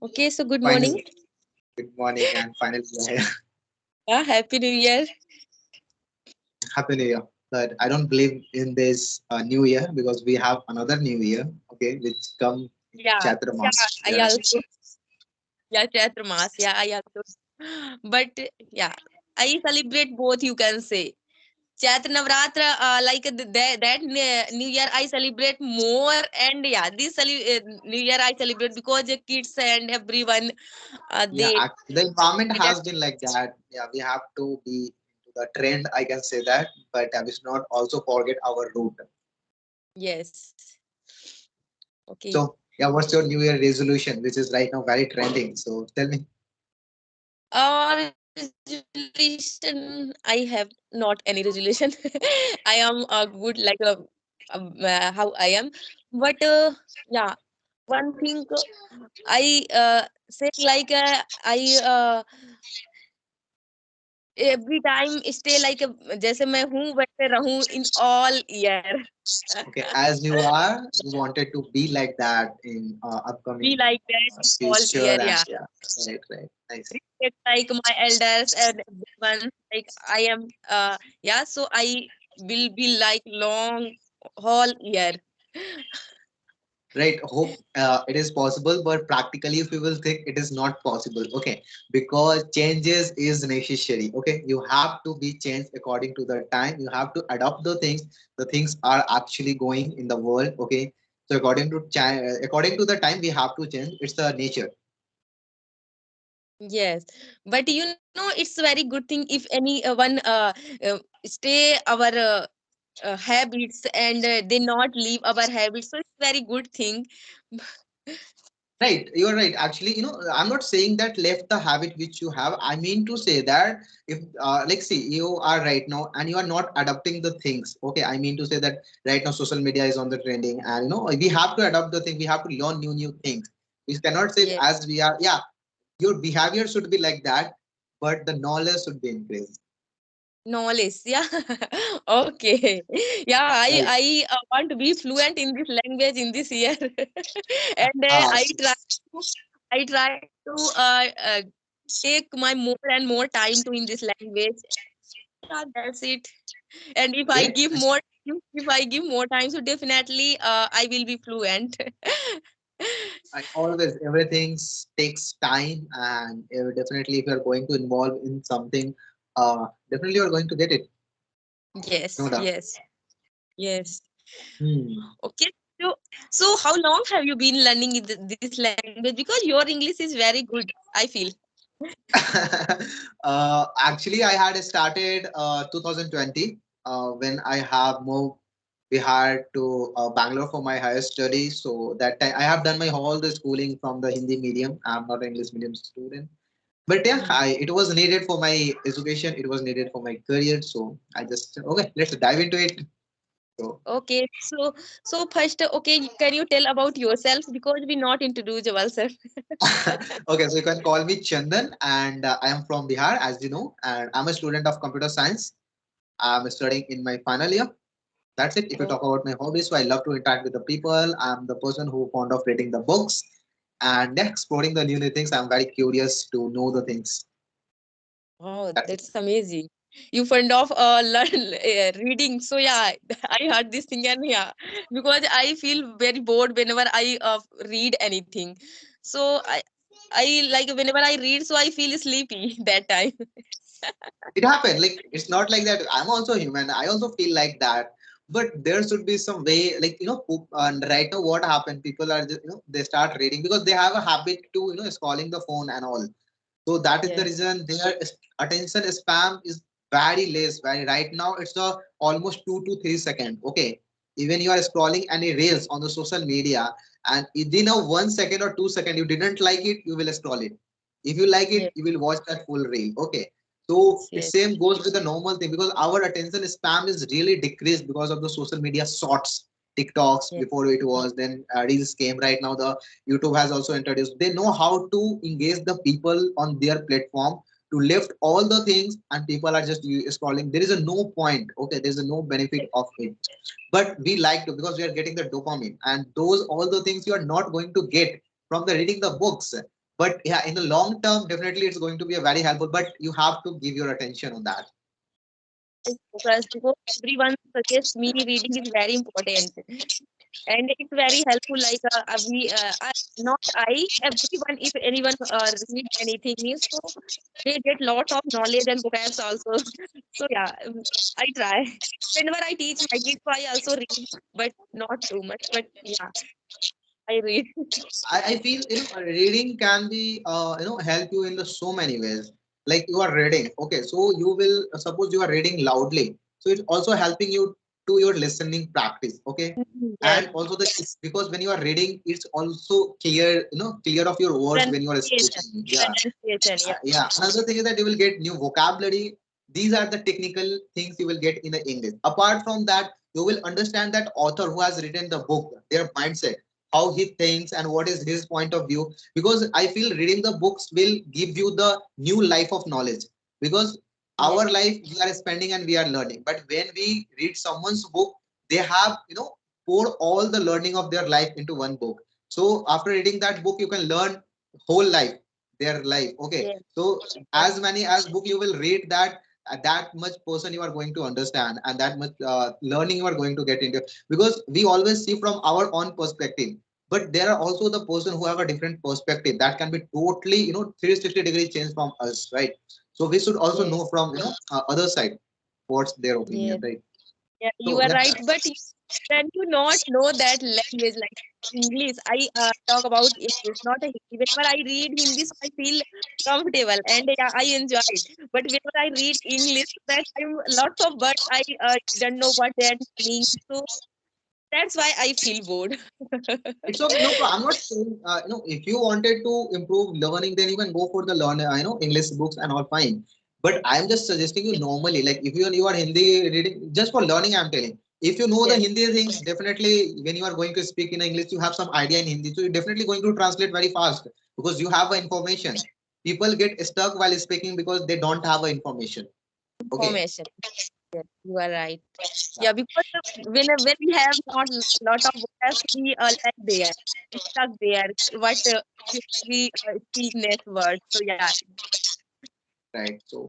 Okay, so good morning. Finally, good morning, and finally, we are here. Yeah, Happy New Year. Happy New Year. But I don't believe in this New Year because we have another New Year, okay, which come in Yeah, Chaitra yeah, Mas. I Yeah. also, yeah, Chaitra Mas. Yeah, I also. But yeah, I celebrate both, you can say. Chaitra Navratra, that New Year I celebrate more. And yeah, New Year I celebrate because the kids and everyone, Yeah, they, the environment they just, has been like that. Yeah, we have to be into the trend, I can say that, but we should not also forget our root. yes. Okay. So, yeah, what's your New Year resolution, which is right now very trending? So, tell me. Resolution. I have not any resolution. I am good like how I am. But yeah, one thing I say like every time stay like जैसे मैं हूँ वैसे रहूँ in all year. Okay, as you are, you wanted to be like that in Be upcoming like that in all future, year. and Yeah. yeah, right, right, nice. Respect like my elders and everyone. Like I am. Yeah. So I will be like long whole year. Right, hope it is possible, but practically if you will think, it is not possible. Okay, because changes is necessary. Okay, you have to be changed according to the time. You have to adopt the things are actually going in the world. Okay, so according to the time, we have to change. It's the nature. Yes, but it's a very good thing if any one stay our habits and they not leave our habits. So it's very good thing. Right, you're right. Actually, I'm not saying that left the habit which you have. I mean to say that if, like, see, you are right now and you are not adapting the things. Okay, I mean to say that right now social media is on the trending, and we have to adapt the thing. We have to learn new things. We cannot say Yeah, as we are. Yeah, your behavior should be like that, but the knowledge should be increased. knowledge. Yeah. Okay. Yeah, I Right. I want to be fluent in this language in this year, and Ah, to I try to take my more and more time to in this language. Yeah, that's it. And great. if I give more time, so definitely I will be fluent. I always everything takes time, and definitely if you are going to involve in something, definitely you are going to get it, no Yes, doubt. yes, yes. Hmm. Okay. So, so how long have you been learning this language? Because your English is very good, I feel. Actually, I had started 2020 when I have moved Bihar to Bangalore for my higher studies. So that time I have done my whole the schooling from the Hindi medium. I'm not an English medium student. But yeah, Hmm. it was needed for my education. It was needed for my career. So I just okay, let's dive into it. So Okay. So, so first, okay, can you tell about yourself because we not introduce ourselves. okay, so you can call me Chandan, and I am from Bihar, as you know, and I'm a student of computer science. I'm studying in my final year. That's it. If you Oh, talk about my hobbies, so I love to interact with the people. I'm the person who fond of reading the books and yeah, exploring the new things. I'm very curious to know the things. oh, That's it. that's amazing. You fond of learn reading. So yeah, I heard this thing and yeah, because I feel very bored whenever I read anything. So I like whenever I read, so I feel sleepy that time. It happened. Like it's not like that. I'm also human. I also feel like that. But there should be some way, like and right now what happened? People are just they start reading because they have a habit to scrolling the phone and all. So that is the Yes. reason their attention spam is very less. Very right now it's almost 2 to 3 seconds. Okay, even you are scrolling any reels on the social media, and within a 1 second or 2 second you didn't like it, you will scroll it. If you like it, Yes. you will watch that full reel. Okay, so it Yes. same goes with the normal thing because our attention spam is really decreased because of the social media shorts. TikToks Yes. before it was, then Reels came. Right now, the YouTube has also introduced. They know how to engage the people on their platform to lift all the things, and people are just scrolling. There is a no point. Okay, there is a no benefit Yes. of it, but we like to because we are getting the dopamine, and those all the things you are not going to get from the reading the books. But yeah, in the long term, definitely it's going to be a very helpful, but you have to give your attention on that. I focus because everyone suggests me reading is very important, and it's very helpful. Like not I, everyone. If anyone read anything, means so they get lot of knowledge and vocabs also. So yeah, I try. Whenever I teach my kids, I also read, but not too much. But yeah, I read. I feel reading can be help you in the so many ways. Like you are reading, okay, so you will suppose you are reading loudly, so it's also helping you to your listening practice, okay, Yes, and also the because when you are reading, it's also clear, clear of your words when you are pronunciation, speaking. Yeah, pronunciation. Yeah, yeah. Another thing is that you will get new vocabulary. These are the technical things you will get in the English. Apart from that, you will understand that author who has written the book, their mindset, how he thinks, and what is his point of view. Because I feel reading the books will give you the new life of knowledge. Because yes, our life we are spending and we are learning, but when we read someone's book, they have poured all the learning of their life into one book. So after reading that book, you can learn whole life, their life, okay. yes, So yes, as many as book you will read, that that much person you are going to understand, and that much learning you are going to get into, because we always see from our own perspective, but there are also the person who have a different perspective that can be totally 360 degree change from us, right? So we should also yes, know from other side what's their opinion, yes. right? Yeah, you So are yeah, right. But when you not know that language, like English, I talk about English, not a Hindi. Whenever I read Hindi, so I feel comfortable and yeah, I enjoy it. But whenever I read English, that time lots of words I don't know what that means. So that's why I feel bored. it's okay, no problem. I'm not saying, if you wanted to improve learning, then you can go for the learn, English books and all fine. But I'm just suggesting you normally, like if you are Hindi reading just for learning, I'm telling. If you know the Yes, Hindi things, definitely when you are going to speak in English, you have some idea in Hindi, so you're definitely going to translate very fast because you have information. People get stuck while speaking because they don't have information. Okay. information. Yes, you are right. Yeah, because when we have not lot of words, we like there, stuck there. What we speak next word. So yeah, Right. So